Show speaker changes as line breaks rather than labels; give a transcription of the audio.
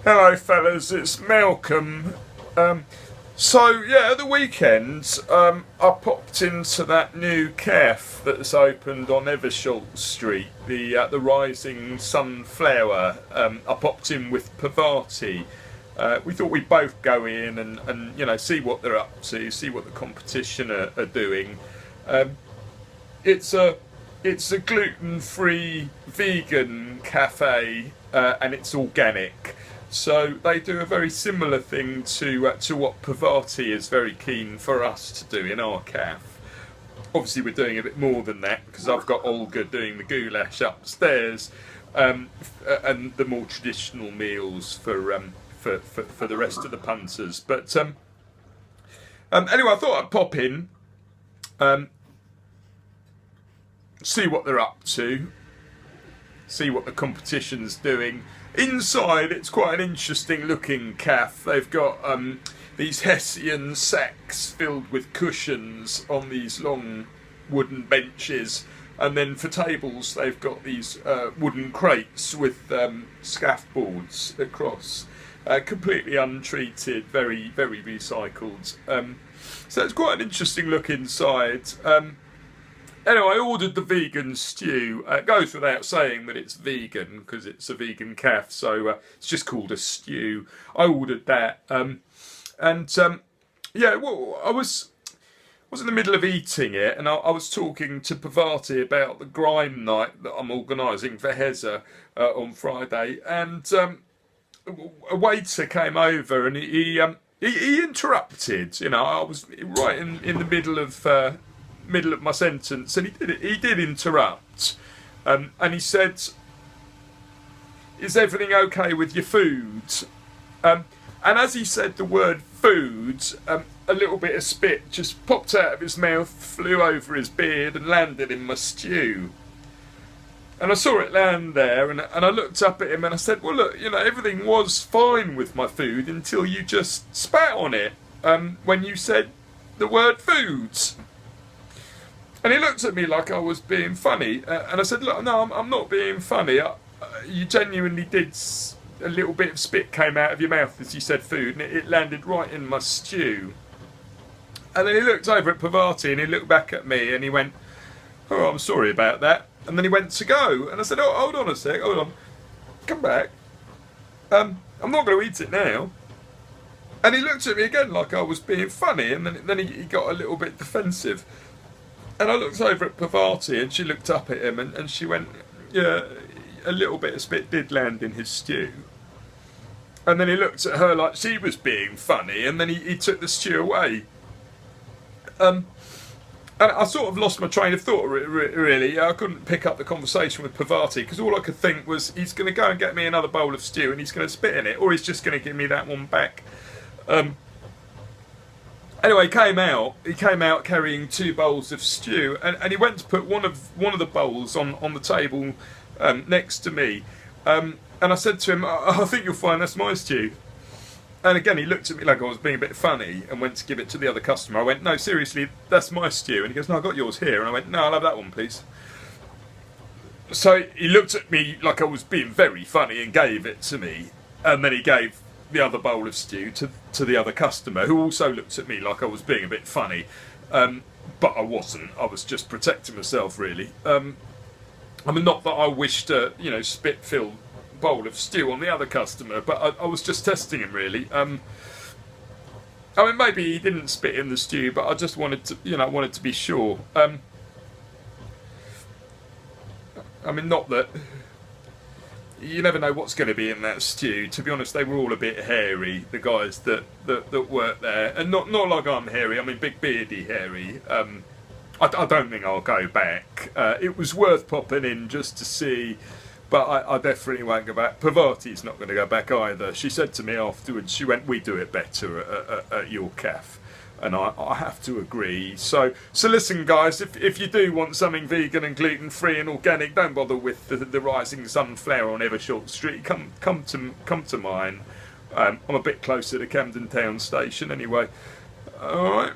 Hello, fellas. It's Malcolm. At the weekend, I popped into that new cafe that's opened on Evershot Street, the Rising Sunflower. I popped in with Pavati. We thought we'd both go in and see what they're up to, see what the competition are doing. It's a gluten-free vegan cafe, and it's organic. So they do a very similar thing to what Pavati is very keen for us to do in our cafe. Obviously, we're doing a bit more than that because I've got Olga doing the goulash upstairs, and the more traditional meals for the rest of the punters. But anyway, I thought I'd pop in, see what they're up to, see what the competition's doing. Inside, it's quite an interesting looking cafe. They've got these Hessian sacks filled with cushions on these long wooden benches, and then for tables they've got these wooden crates with scaffolds across, completely untreated, very, very recycled. So it's quite an interesting look inside. Anyway, I ordered the vegan stew. It goes without saying that it's vegan because it's a vegan cafe, so it's just called a stew. I ordered that, well, I was in the middle of eating it, and I was talking to Pavati about the grime night that I'm organising for Heza on Friday, and a waiter came over and he interrupted. I was right in the middle of my sentence, and he did interrupt, and he said, "Is everything okay with your food?" And as he said the word food, a little bit of spit just popped out of his mouth, flew over his beard and landed in my stew. And I saw it land there, and I looked up at him and I said, "Well, look, everything was fine with my food until you just spat on it when you said the word foods." And he looked at me like I was being funny, and I said, "Look, no, I'm not being funny. You genuinely did. A little bit of spit came out of your mouth as you said food, and it landed right in my stew." And then he looked over at Pavati, and he looked back at me, and he went, "Oh, I'm sorry about that." And then he went to go, and I said, "Oh, hold on a sec, hold on, come back. I'm not going to eat it now." And he looked at me again like I was being funny, and then he got a little bit defensive. And I looked over at Pavati, and she looked up at him, and she went, "Yeah, a little bit of spit did land in his stew." And then he looked at her like she was being funny, and then he took the stew away. And I sort of lost my train of thought, really. I couldn't pick up the conversation with Pavati, because all I could think was, he's going to go and get me another bowl of stew, and he's going to spit in it, or he's just going to give me that one back. Anyway, he came out carrying 2 bowls of stew, and he went to put one of the bowls on the table next to me, and I said to him, "I think you'll find that's my stew." And again, he looked at me like I was being a bit funny and went to give it to the other customer. I went, "No, seriously, that's my stew." And he goes, "No, I got yours here." And I went, "No, I'll have that one, please." So he looked at me like I was being very funny and gave it to me, and then he gave the other bowl of stew to the other customer, who also looked at me like I was being a bit funny, but I wasn't. I was just protecting myself, really. Not that I wished a spit-filled bowl of stew on the other customer, but I was just testing him, really. Maybe he didn't spit in the stew, but I just wanted to be sure. Not that. You never know what's going to be in that stew. To be honest, they were all a bit hairy, the guys that worked there, and not like I'm hairy. Big beardy hairy. I don't think I'll go back. It was worth popping in just to see, but I definitely won't go back. Pavati's not going to go back either. She said to me afterwards, she went, "We do it better at your cafe." And I have to agree. So listen, guys, if you do want something vegan and gluten-free and organic, don't bother with the Rising Sunflower on Evershot Street. Come to mine. I'm a bit closer to Camden Town Station anyway. All right.